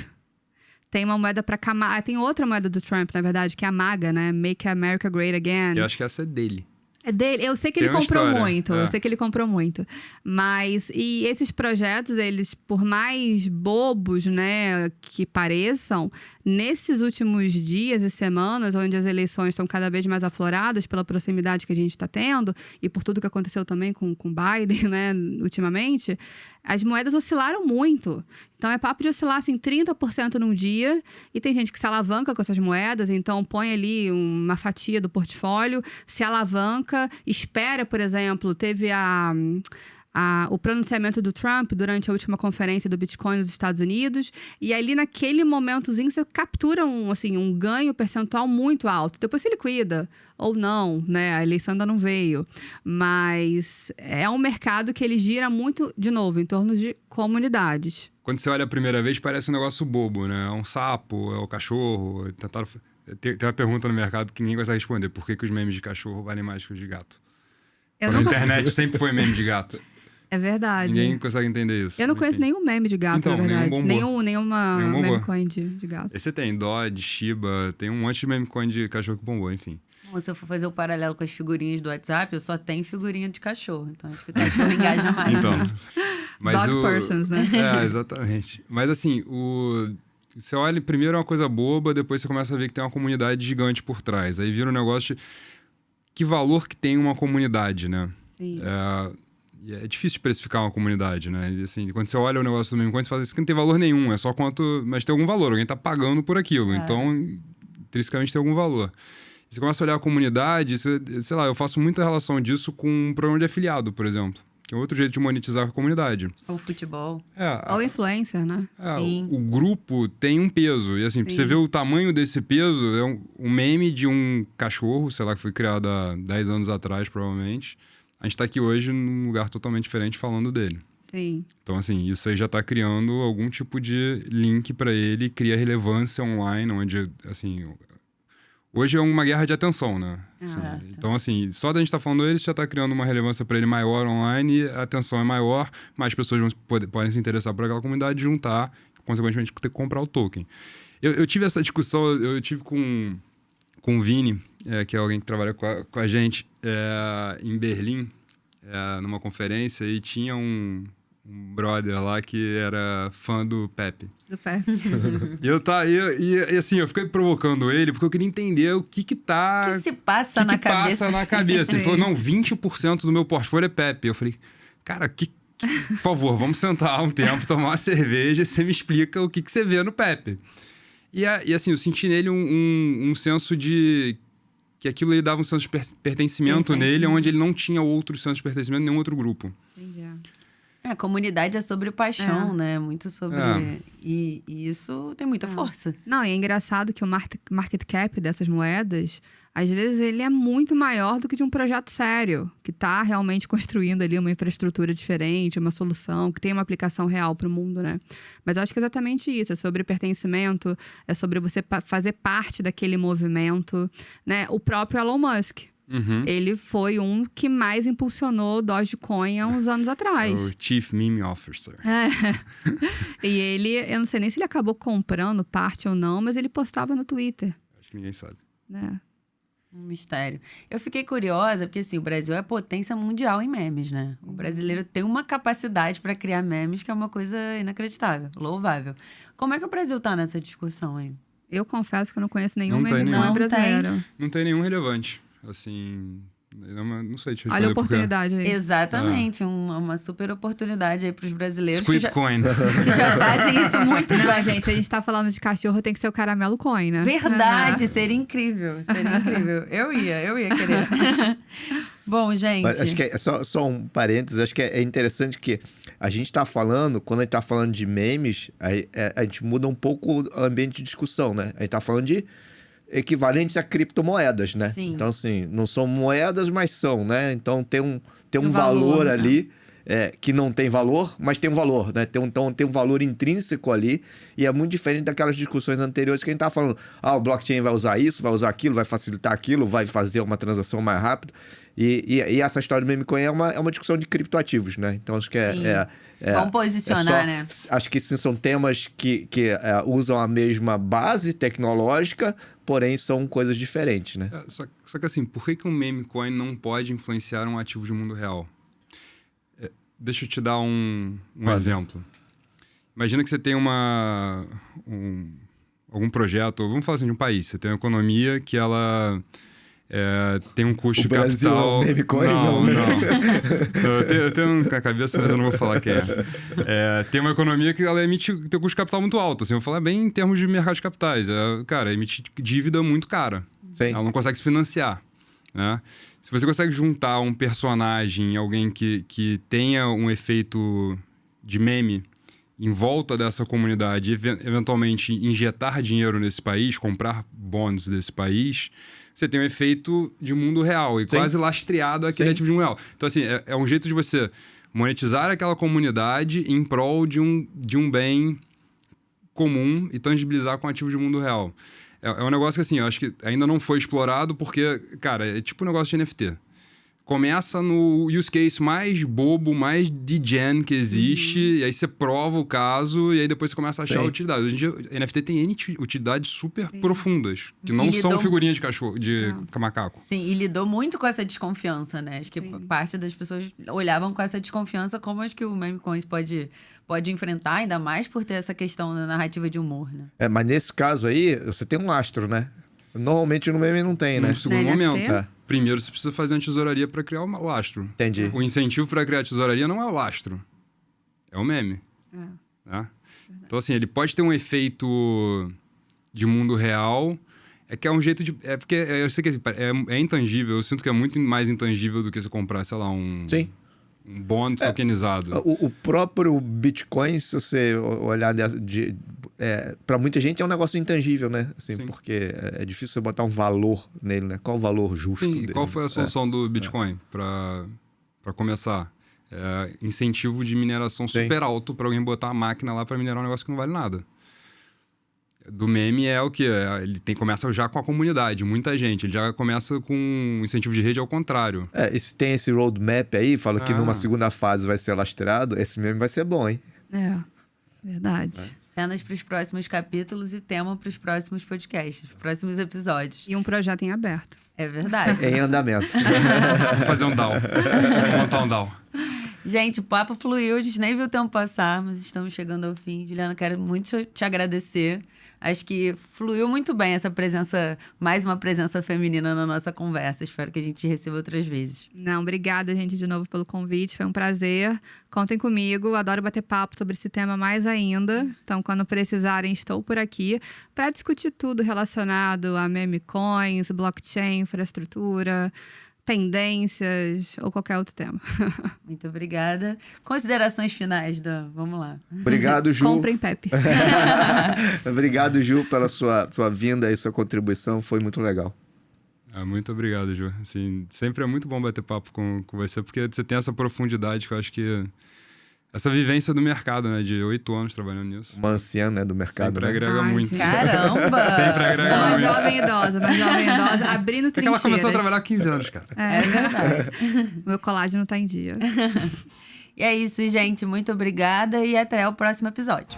Tem uma moeda para Kamala. Tem outra moeda do Trump, na verdade, que é a MAGA, né? Make America Great Again. Eu acho que essa é dele. É dele. Eu sei que Tem ele uma comprou história, muito. é. Eu sei que ele comprou muito. Mas, e esses projetos, eles, por mais bobos, né, que pareçam, nesses últimos dias e semanas, onde as eleições estão cada vez mais afloradas pela proximidade que a gente está tendo, e por tudo que aconteceu também com Biden, né, ultimamente, as moedas oscilaram muito. Então, é papo de oscilar, assim, 30% num dia. E tem gente que se alavanca com essas moedas. Então, põe ali uma fatia do portfólio, se alavanca, espera, por exemplo, teve o pronunciamento do Trump durante a última conferência do Bitcoin nos Estados Unidos. E ali, naquele momentozinho, você captura um ganho percentual muito alto. Depois se liquida, ou não, né? A eleição ainda não veio. Mas é um mercado que ele gira muito, de novo, em torno de comunidades. Quando você olha a primeira vez, parece um negócio bobo, né? É um sapo, é o cachorro. Tem uma pergunta no mercado que ninguém consegue responder. Por que os memes de cachorro valem mais que os de gato? Na internet sempre foi meme de gato. É verdade. Ninguém consegue entender isso. Eu não conheço nenhum meme de gato, Então, na verdade. nenhuma Meme bombou. coin de gato. Esse tem Dodge, Shiba, tem um monte de meme coin de cachorro que bombou, enfim. Bom, se eu for fazer o paralelo com as figurinhas do WhatsApp, eu só tenho figurinha de cachorro. Então, acho que o cachorro engaja mais. Então. Mas Dog persons, né? Exatamente. Mas assim, você olha, primeiro é uma coisa boba, depois você começa a ver que tem uma comunidade gigante por trás. Aí vira um negócio de que valor que tem uma comunidade, né? Sim. É difícil especificar uma comunidade, né? E, assim, quando você olha o negócio do meme coin, você fala, isso que não tem valor nenhum, é só quanto... Mas tem algum valor, alguém tá pagando por aquilo. Então, intrinsecamente tem algum valor. Você começa a olhar a comunidade, sei lá, eu faço muita relação disso com um programa de afiliado, por exemplo. que é outro jeito de monetizar a comunidade. O futebol. Ou influencer, né? Sim. O grupo tem um peso. E assim, pra você ver o tamanho desse peso, é um meme de um cachorro, sei lá, que foi criado há 10 anos atrás, provavelmente. A gente tá aqui hoje num lugar totalmente diferente falando dele. Sim. Então, assim, isso aí já tá criando algum tipo de link para ele, cria relevância online, onde, assim... Hoje é uma guerra de atenção, né? Assim, então, assim, só da gente estar falando dele, já está criando uma relevância para ele maior online, a atenção é maior, mais pessoas podem se interessar por aquela comunidade, juntar, consequentemente, ter que comprar o token. Eu tive essa discussão, eu tive com o Vini, que é alguém que trabalha com a gente, em Berlim, numa conferência, e tinha um brother lá que era fã do Pepe. Do Pepe. E assim, eu fiquei provocando ele porque eu queria entender o que tá... O que se passa na cabeça? Passa na cabeça. Ele falou, não, 20% do meu portfólio é Pepe. Eu falei, cara, por favor, vamos sentar um tempo, tomar uma cerveja e você me explica o que você vê no Pepe. E assim, eu senti nele um senso de... que aquilo ele dava um senso de pertencimento nele, onde ele não tinha outro senso de pertencimento em nenhum outro grupo. Entendi. A comunidade é sobre paixão, né? Muito sobre... E isso tem muita força. Não, e é engraçado que o market cap dessas moedas, às vezes ele é muito maior do que de um projeto sério, que está realmente construindo ali uma infraestrutura diferente, uma solução, que tem uma aplicação real para o mundo, né? Mas eu acho que é exatamente isso, é sobre pertencimento, é sobre você fazer parte daquele movimento, né? O próprio Elon Musk. Ele foi um que mais impulsionou o Dogecoin há uns anos atrás. O Chief Meme Officer. E ele, eu não sei nem se ele acabou comprando parte ou não, mas ele postava no Twitter. Acho que ninguém sabe. Um mistério. Eu fiquei curiosa, porque assim, o Brasil é potência mundial em memes, né? O brasileiro tem uma capacidade para criar memes que é uma coisa inacreditável, louvável. Como é que o Brasil tá nessa discussão aí? Eu confesso que eu não conheço nenhum Não tem meme nenhum. brasileiro. Não tem nenhum relevante. Assim, não sei te responder. Olha a oportunidade aí. Exatamente, uma super oportunidade aí pros brasileiros Squidcoin. que já fazem isso muito bem. Não, gente, se a gente tá falando de cachorro, tem que ser o caramelo coin, né? Verdade, seria incrível, seria incrível. Eu ia querer. Bom, gente... Mas acho que é só um parênteses, acho que é interessante que a gente tá falando, quando a gente tá falando de memes, a gente muda um pouco o ambiente de discussão, né? A gente tá falando de equivalentes a criptomoedas, né? Sim. Então, assim, não são moedas, mas são, né? Então, tem um valor, valor né? ali que não tem valor, mas tem um valor, né? Então, tem um valor intrínseco ali e é muito diferente daquelas discussões anteriores que a gente tá falando. O blockchain vai usar isso, vai usar aquilo, vai facilitar aquilo, vai fazer uma transação mais rápida. E essa história do meme coin é uma discussão de criptoativos, né? Então, acho que Vamos posicionar, né? Acho que sim, são temas que usam a mesma base tecnológica, porém são coisas diferentes, né? Só que assim, por que um meme coin não pode influenciar um ativo de mundo real? Deixa eu te dar um exemplo. Imagina que você tem algum projeto, vamos falar assim, de um país. Você tem uma economia que ela... tem um custo de Brasil capital... é um meme coin? Não. Eu tenho na cabeça, mas eu não vou falar quem tem uma economia que ela emite tem um custo de capital muito alto. Assim, eu vou falar bem em termos de mercado de capitais. Cara, emite dívida muito cara. Sim. Ela não consegue se financiar, né? Se você consegue juntar um personagem, alguém que tenha um efeito de meme em volta dessa comunidade e eventualmente injetar dinheiro nesse país, comprar bonds desse país, você tem um efeito de mundo real e quase lastreado aquele ativo de mundo real. Então, assim, é um jeito de você monetizar aquela comunidade em prol de um bem comum e tangibilizar com ativo de mundo real. É um negócio que, assim, eu acho que ainda não foi explorado porque, cara, é tipo um negócio de NFT. Começa no use case mais bobo, mais degen que existe, e aí você prova o caso, e aí depois você começa a achar utilidade. Hoje em dia, NFT tem N utilidades super profundas, que não são figurinhas de cachorro, de macaco. Sim, e lidou muito com essa desconfiança, né? Acho que parte das pessoas olhavam com essa desconfiança como acho que o meme coins pode enfrentar, ainda mais por ter essa questão da narrativa de humor, né? Mas nesse caso aí, você tem um lastro, né? Normalmente no meme não tem, né? No segundo NFT? momento. Primeiro, você precisa fazer uma tesouraria para criar o lastro. Entendi. O incentivo para criar a tesouraria não é o lastro. É o meme. Né? Então, assim, ele pode ter um efeito de mundo real. É que é um jeito de... porque eu sei que é intangível. Eu sinto que é muito mais intangível do que você comprar, sei lá, Sim. Um bond tokenizado. O próprio Bitcoin, se você olhar para muita gente, é um negócio intangível, né? Assim, porque é difícil você botar um valor nele, né? Qual o valor justo Sim, dele? qual foi a solução do Bitcoin para começar? Incentivo de mineração super alto para alguém botar a máquina lá para minerar um negócio que não vale nada. Do meme é o quê? Ele começa já com a comunidade, muita gente. Ele já começa com um incentivo de rede ao contrário. E se tem esse roadmap aí, fala que numa segunda fase vai ser lastreado, esse meme vai ser bom, hein? Verdade. Cenas para os próximos capítulos e tema para os próximos podcasts, próximos episódios. E um projeto em aberto. É verdade. Em andamento. Vou fazer um DAO. Vou montar um DAO. Gente, o papo fluiu, a gente nem viu o tempo passar, mas estamos chegando ao fim. Juliana, quero muito te agradecer. Acho que fluiu muito bem essa presença, mais uma presença feminina na nossa conversa. Espero que a gente receba outras vezes. Não, obrigada, gente, de novo pelo convite. Foi um prazer. Contem comigo. Adoro bater papo sobre esse tema mais ainda. Então, quando precisarem, estou por aqui para discutir tudo relacionado a meme coins, blockchain, infraestrutura, tendências ou qualquer outro tema. Muito obrigada. Considerações finais, Dan. Vamos lá. Obrigado, Ju. Comprem Pepe. Obrigado, Ju, pela sua vinda e sua contribuição. Foi muito legal. Muito obrigado, Ju. Assim, sempre é muito bom bater papo com você, porque você tem essa profundidade que eu acho que... Essa vivência do mercado, né? De 8 anos trabalhando nisso. Uma anciã, né, do mercado. Sempre agrega muito. Gente. Caramba! Sempre agrega Uma muito. jovem idosa, abrindo É que trincheiras. ela começou a trabalhar há 15 anos, cara. É verdade. Meu colágeno tá em dia. E é isso, gente. Muito obrigada e até o próximo episódio.